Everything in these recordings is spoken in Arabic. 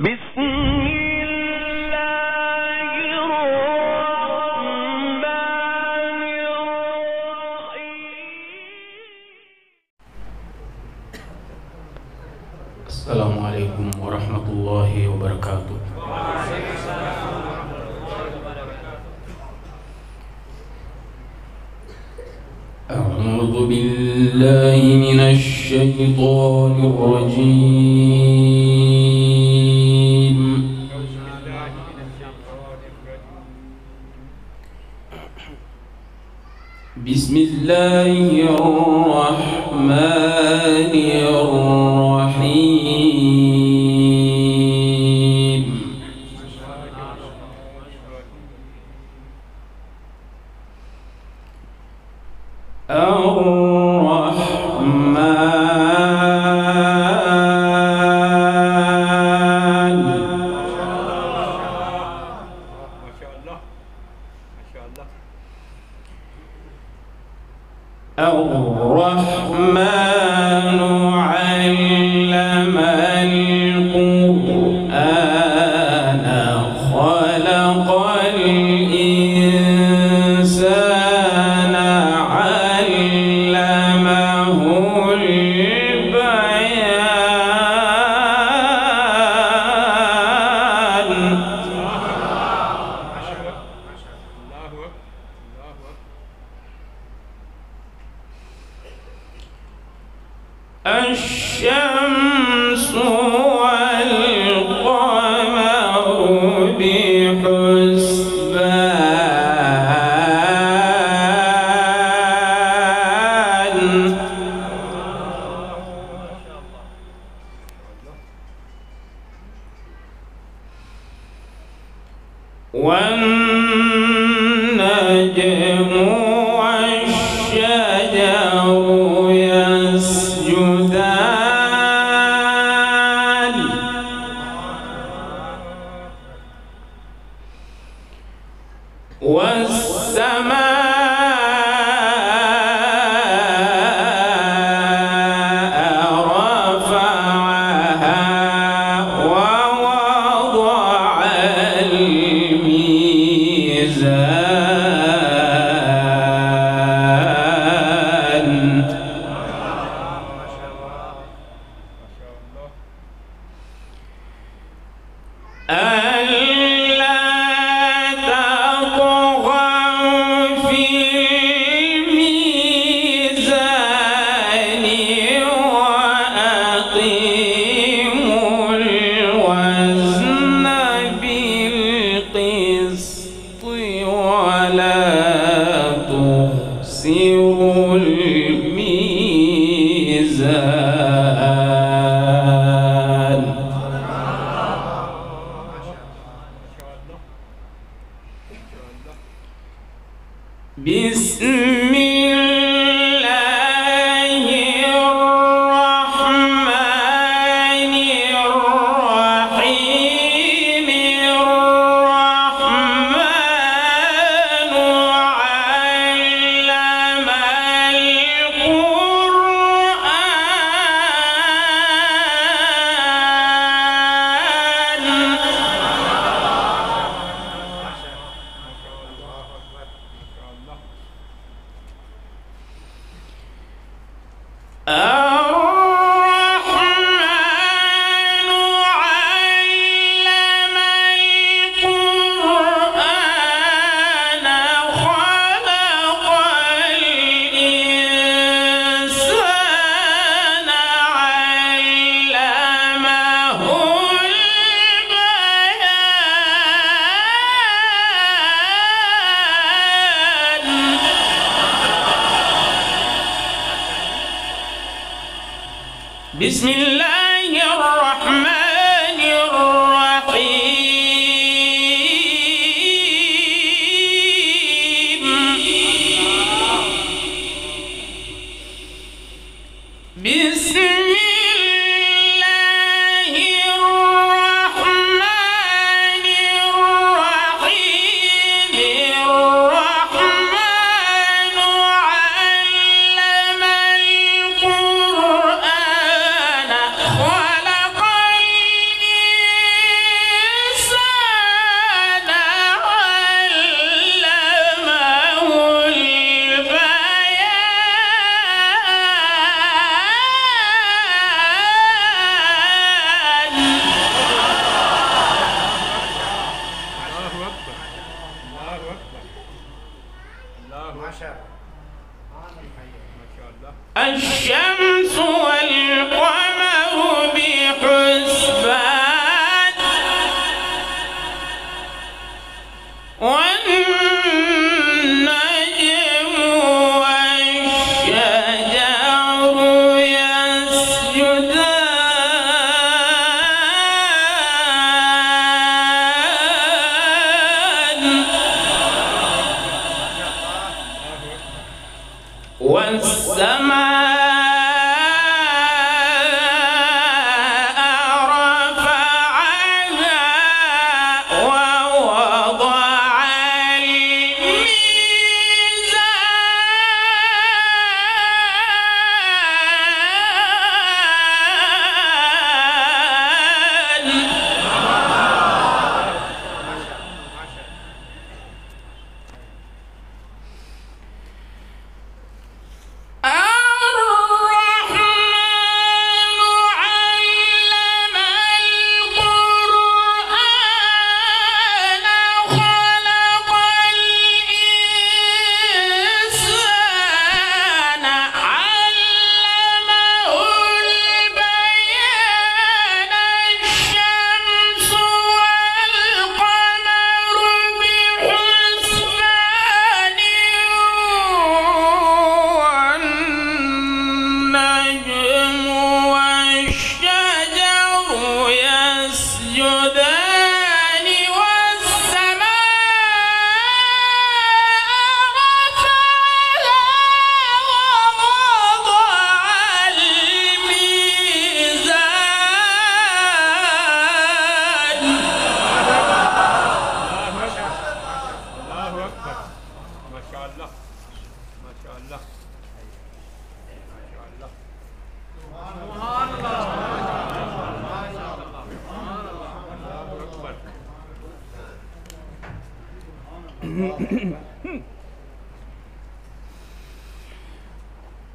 بسم الله الرحمن الرحيم. السلام عليكم ورحمة الله وبركاته. أعوذ بالله من الشيطان الرجيم. بسم الله الرحمن الرحيم. الرحمن علم القرآن خلق الإنسان علمه البيان. الشمس والقمر بحسبان. والنجم والشجر يسجدان. والسماء رفعها ووضع الميزان. ألا تطغوا في الميزان وأقيموا الوزن بالقسط ولا تخسروا الميزان. بسم الله الرحمن الرحيم. الرحمن علم القرآن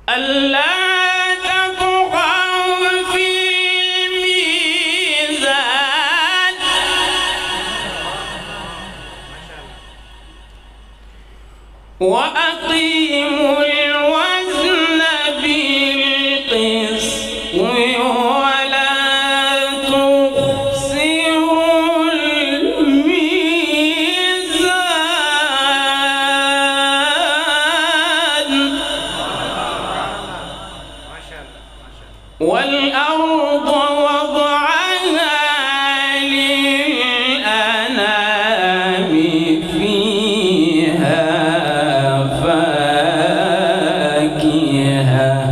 ألا تطغوا في الميزان وأقيموا الوزن بالقسط ولا تخسروا الميزان والأرض وضعها للأنام فيها فاكهة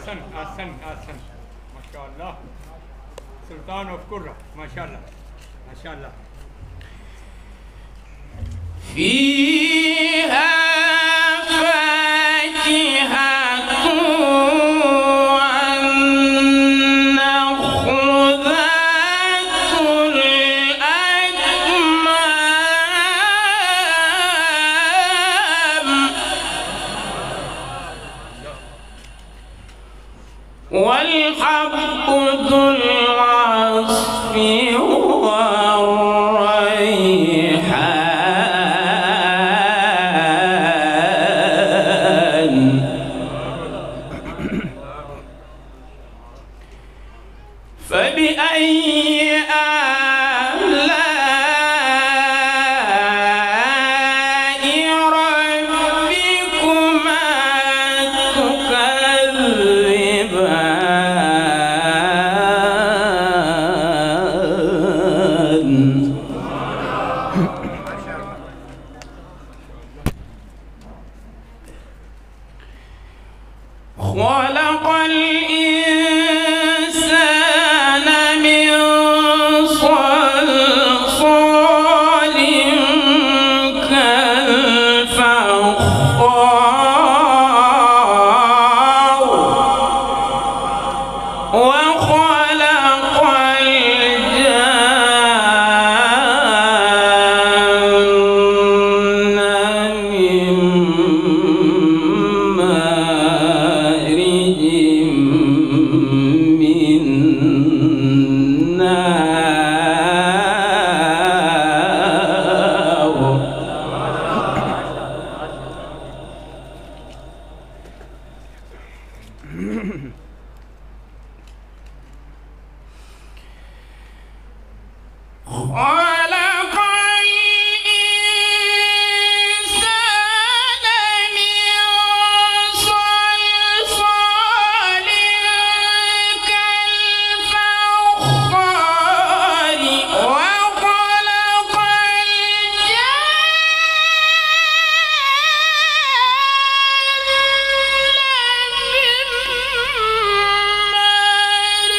أحسن ما شاء الله سلطان of Qurra ما شاء الله ما شاء الله فيها فاكهة والنخل ذات الأكمام والحب ذو العصف والريحان فبأي آلاء ربكما تكذبان خلق الإنسان من صلصال كالفخار وخلق الجن من مارج من نار خلق الإنسان من صلصال كالفخار وخلق الجن من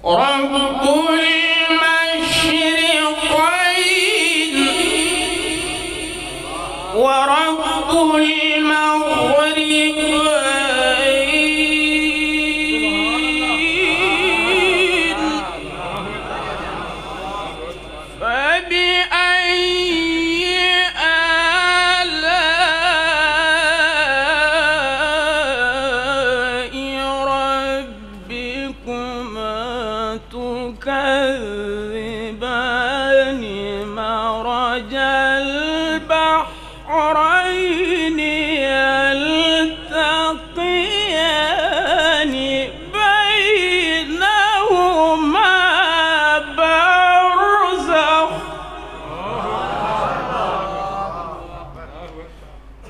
رب المشرقين ورب المغربين فبأي آلاء ربكما تكذبان مرج البحرين يلتقيان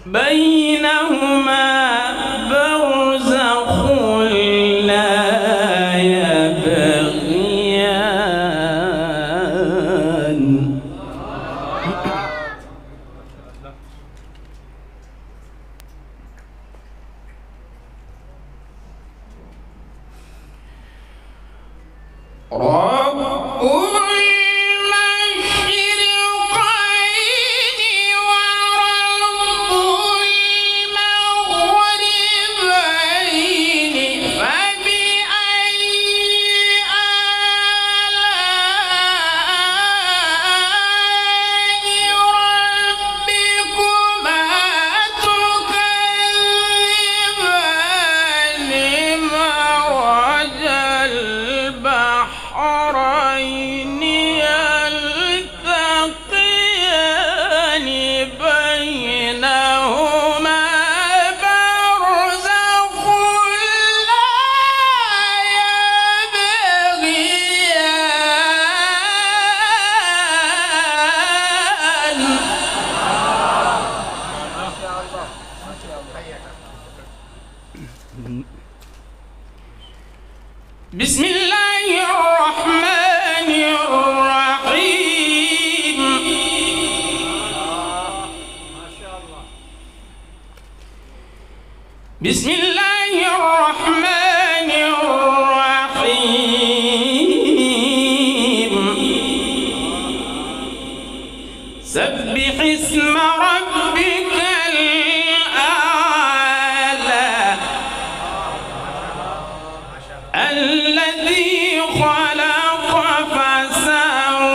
بينهما برزخ لا يبغيان بسم الله الرحمن الرحيم بسم الله الرحمن الرحيم سبح اسم ربك الأعلى الذي خلق فسوى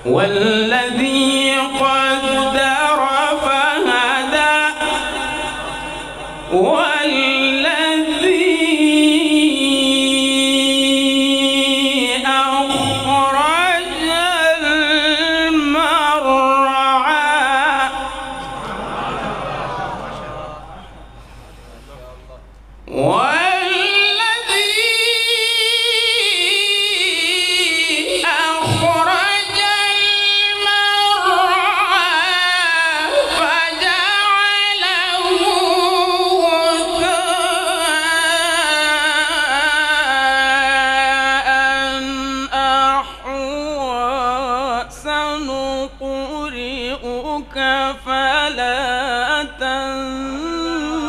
والذي قدر فهدى والذي أخرج المرعى سنقرئك فلا تنسى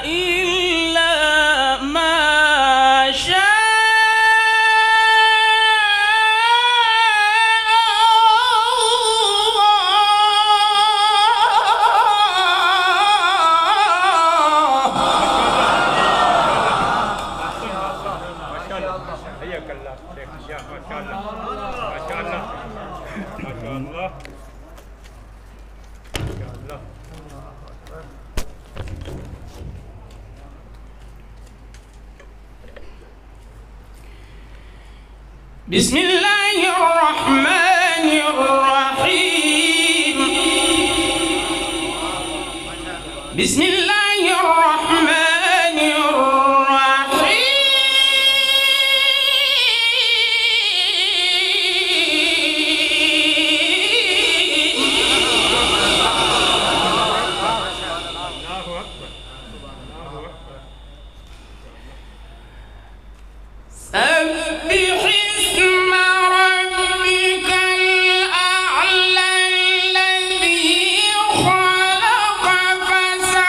إلا ما شاء حياك الله شيخ ما شاء الله ما شاء الله ما شاء الله ما شاء الله بسم الله الرحمن الرحيم بسم الله الرحمن الرحيم سبح اسم ربك الأعلى الذي خلق فسوى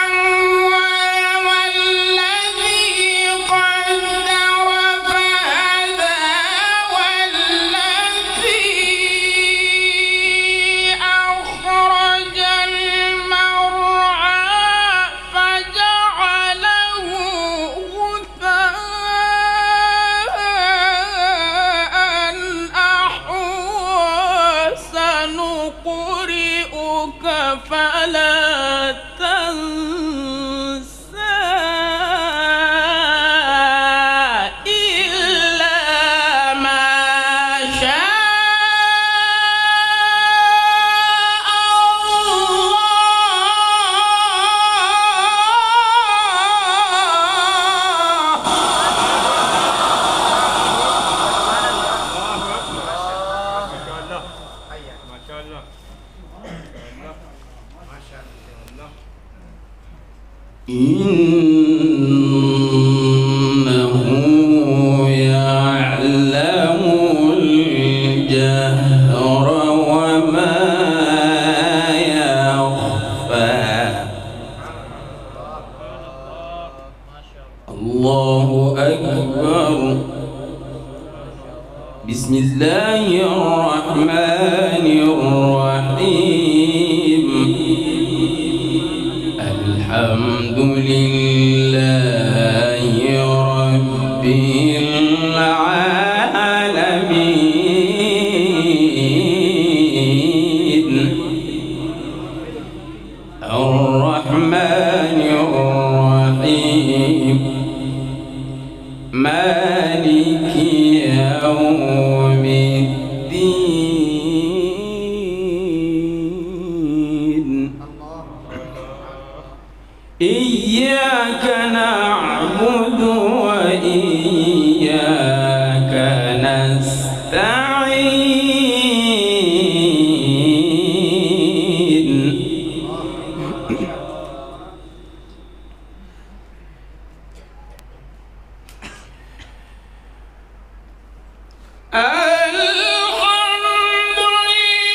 فلا تنسى إلا ما شاء ما شاء الله. إنه يعلم الجهر وما يخفى. الله أكبر. بسم الله الرحمن الرحيم. الحمد لله رب العالمين الرحمن الرحيم مالك يوم الدين. إياك نعبد وإياك نستعين. الحمد لله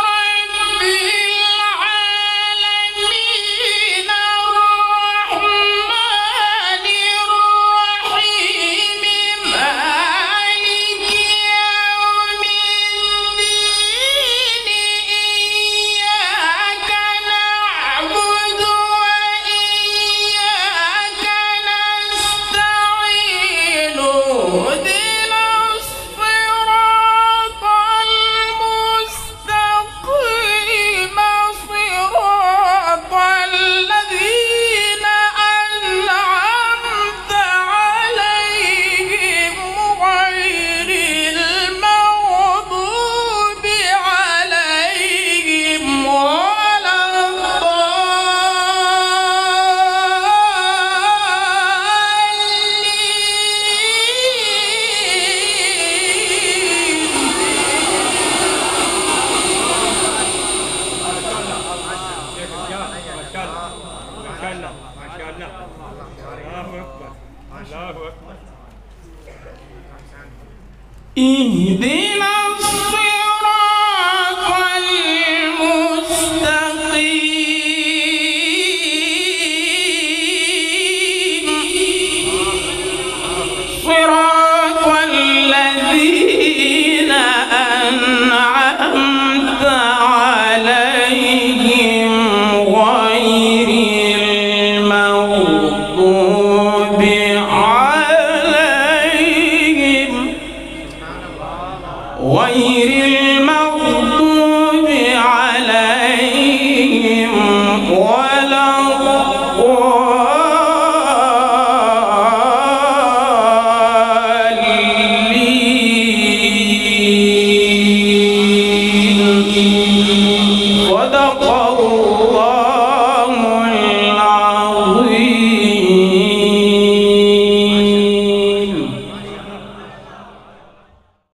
رب العالمين الرحمن الرحيم مالك يوم الدين. إياك نعبد وإياك نستعين. اهدنا الصراط المستقيم صراط الذين أنعمت عليهم غير المغضوب عليهم ولا ما شاء الله. الله أكبر. الله أكبر. اهدنا الصراط المستقيم صراط الذين أنعمت عليهم غير المغضوب عليهم ولا الضالين. صدق الله